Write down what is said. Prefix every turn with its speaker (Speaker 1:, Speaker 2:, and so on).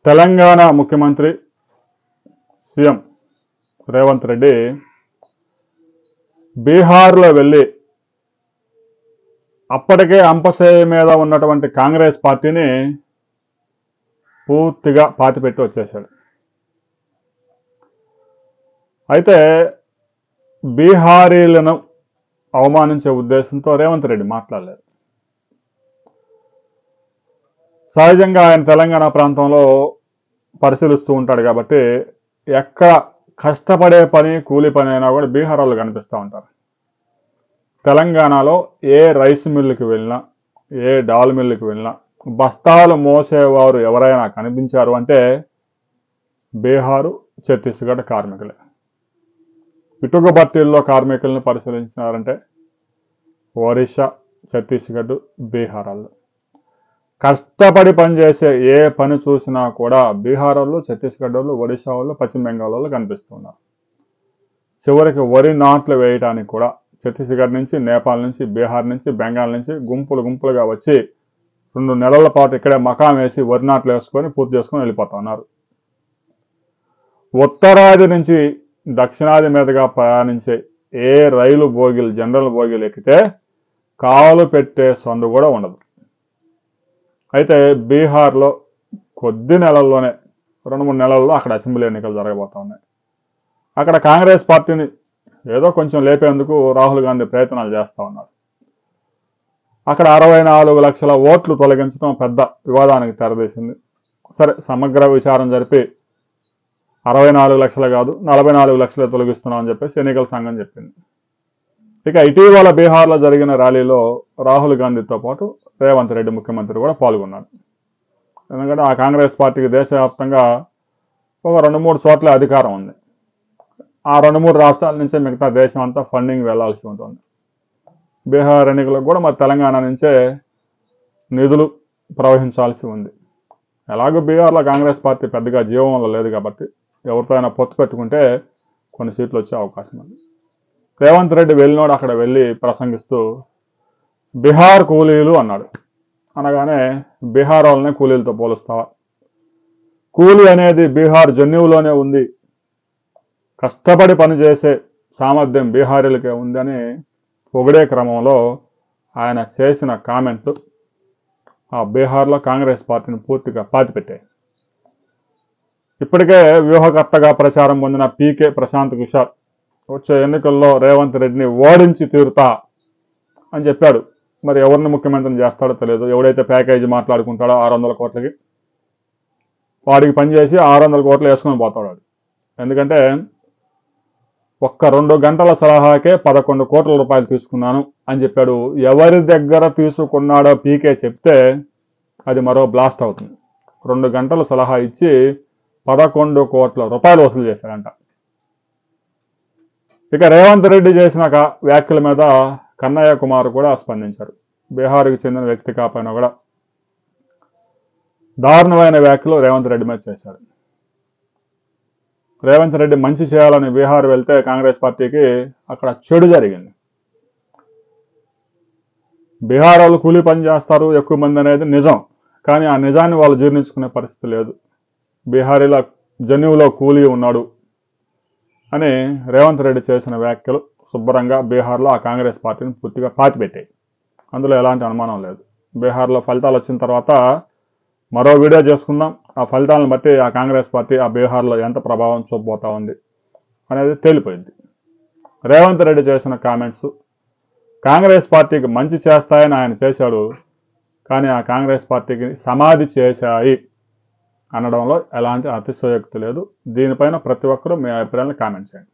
Speaker 1: తెలంగాణ ముఖ్యమంత్రి సీఎం రేవంత్ రెడ్డి బీహార్లో వెళ్ళి అప్పటికే అంపశయ్య మీద ఉన్నటువంటి కాంగ్రెస్ పార్టీని పూర్తిగా పాతిపెట్టి వచ్చేశాడు. అయితే బీహారీలను అవమానించే ఉద్దేశంతో రేవంత్ రెడ్డి మాట్లాడలేదు. సహజంగా ఆయన తెలంగాణ ప్రాంతంలో పరిశీలిస్తూ ఉంటాడు కాబట్టి ఎక్కడ కష్టపడే పని కూలి పని అయినా కూడా బీహార్ వాళ్ళు కనిపిస్తూ ఉంటారు. తెలంగాణలో ఏ రైస్ మిల్లుకి వెళ్ళినా ఏ డాల్ మిల్లుకి వెళ్ళినా బస్తాలు మోసేవారు ఎవరైనా కనిపించారు అంటే బీహారు ఛత్తీస్గఢ్ కార్మికులే. ఇటుక బట్టీల్లో కార్మికులను పరిశీలించినారంటే ఒరిస్సా, ఛత్తీస్గఢ్, బీహార్ వాళ్ళు. కష్టపడి పనిచేసే ఏ పని చూసినా కూడా బీహార్ వాళ్ళు, ఛత్తీస్గఢ్ వాళ్ళు, ఒడిశా వాళ్ళు, పశ్చిమ బెంగాల్ వాళ్ళు కనిపిస్తున్నారు. చివరికి వరి నాట్లు వేయడానికి కూడా ఛత్తీస్గఢ్ నుంచి, నేపాల్ నుంచి, బీహార్ నుంచి, బెంగాల్ నుంచి గుంపులుగా వచ్చి 2 నెలల పాటు ఇక్కడే మకాం వేసి వరి నాట్లు వేసుకొని పూర్తి చేసుకొని వెళ్ళిపోతా ఉన్నారు. ఉత్తరాది నుంచి దక్షిణాది మీదుగా ప్రయాణించే ఏ రైలు బోగిలు, జనరల్ బోగిలు ఎక్కితే కాలు పెట్టే సందు కూడా ఉండదు. అయితే బీహార్లో కొద్ది నెలల్లోనే 2-3 నెలల్లో అక్కడ అసెంబ్లీ ఎన్నికలు జరగబోతా ఉన్నాయి. అక్కడ కాంగ్రెస్ పార్టీని ఏదో కొంచెం లేపేందుకు రాహుల్ గాంధీ ప్రయత్నాలు చేస్తూ ఉన్నారు. అక్కడ 64 లక్షల ఓట్లు తొలగించడం పెద్ద వివాదానికి తెరదీసింది. సరే, సమగ్ర విచారం జరిపి 64 లక్షలు కాదు 44 లక్షలే తొలగిస్తున్నామని చెప్పేసి ఎన్నికల సంఘం చెప్పింది. ఇక ఇటీవల బీహార్లో జరిగిన ర్యాలీలో రాహుల్ గాంధీతో పాటు రేవంత్ రెడ్డి ముఖ్యమంత్రి కూడా పాల్గొన్నాడు. ఎందుకంటే ఆ కాంగ్రెస్ పార్టీకి దేశవ్యాప్తంగా ఒక 2-3 చోట్ల అధికారం ఉంది. ఆ 2-3 రాష్ట్రాల నుంచే మిగతా దేశం అంతా ఫండింగ్ వెళ్లాల్సి ఉంటుంది. బీహార్ ఎన్నికలకు కూడా మరి తెలంగాణ నుంచే నిధులు ప్రవహించాల్సి ఉంది. ఎలాగో బీహార్లో కాంగ్రెస్ పార్టీ పెద్దగా జీవంలో లేదు కాబట్టి ఎవరితో అయినా పొత్తు పెట్టుకుంటే కొన్ని సీట్లు వచ్చే అవకాశం ఉంది. రేవంత్ రెడ్డి వెళ్ళినోడు అక్కడ వెళ్ళి ప్రసంగిస్తూ బీహార్ కూలీలు అన్నాడు. అనగానే బీహార్ వాళ్ళనే కూలీలతో పోలుస్తావా? కూలీ అనేది బీహార్ జన్యువులోనే ఉంది. కష్టపడి పనిచేసే సామర్థ్యం బీహారీలకే ఉందని పొగిడే క్రమంలో ఆయన చేసిన కామెంట్లు ఆ బీహార్లో కాంగ్రెస్ పార్టీని పూర్తిగా పాతిపెట్టాయి. ఇప్పటికే వ్యూహకర్తగా ప్రచారం పొందిన పీకే ప్రశాంత్ కిషోర్ వచ్చే ఎన్నికల్లో రేవంత్ రెడ్డిని ఓడించి తీరుతా అని చెప్పాడు. మరి ఎవరిని ముఖ్యమంత్రిని చేస్తాడో తెలియదు. ఎవడైతే ప్యాకేజీ మాట్లాడుకుంటాడో 600 కోట్లకి వాడికి పనిచేసి 600 కోట్లు వేసుకొని పోతాడు. ఎందుకంటే ఒక్క 2 గంటల సలహాకే 11 కోట్ల రూపాయలు తీసుకున్నాను అని చెప్పాడు. ఎవరి దగ్గర తీసుకున్నాడో పీకే చెప్తే అది మరో బ్లాస్ట్ అవుతుంది. 2 గంటల సలహా ఇచ్చి 11 కోట్ల రూపాయలు వసూలు చేశాడంట. ఇక రేవంత్ రెడ్డి చేసిన వ్యాఖ్యల మీద కన్నయ్య కుమార్ కూడా స్పందించారు. బీహార్కి చెందిన వ్యక్తి కాకపోయినా కూడా దారుణమైన వ్యాఖ్యలు రేవంత్ రెడ్డి మీద చేశాడు. రేవంత్ రెడ్డి మంచి చేయాలని బీహార్ వెళ్తే కాంగ్రెస్ పార్టీకి అక్కడ చెడు జరిగింది. బీహార్ వాళ్ళు కూలీ పని చేస్తారు ఎక్కువ మంది అనేది నిజం. కానీ ఆ నిజాన్ని వాళ్ళు జీర్ణించుకునే పరిస్థితి లేదు. బీహారీల జన్యువులో కూలీ ఉన్నాడు అని రేవంత్ రెడ్డి చేసిన వ్యాఖ్యలు శుభ్రంగా బీహార్లో ఆ కాంగ్రెస్ పార్టీని పూర్తిగా పాతిపెట్టాయి. అందులో ఎలాంటి అనుమానం లేదు. బీహార్లో ఫలితాలు వచ్చిన తర్వాత మరో వీడియో చేసుకుందాం. ఆ ఫలితాలను బట్టి ఆ కాంగ్రెస్ పార్టీ ఆ బీహార్లో ఎంత ప్రభావం చూపబోతా ఉంది అనేది తేలిపోయింది. రేవంత్ రెడ్డి చేసిన కామెంట్స్ కాంగ్రెస్ పార్టీకి మంచి చేస్తాయని ఆయన చేశాడు. కానీ ఆ కాంగ్రెస్ పార్టీకి సమాధి చేశాయి అనడంలో ఎలాంటి అతిశయోక్తి లేదు. దీనిపైన ప్రతి ఒక్కరూ మీ అభిప్రాయాలను కామెంట్ చేయండి.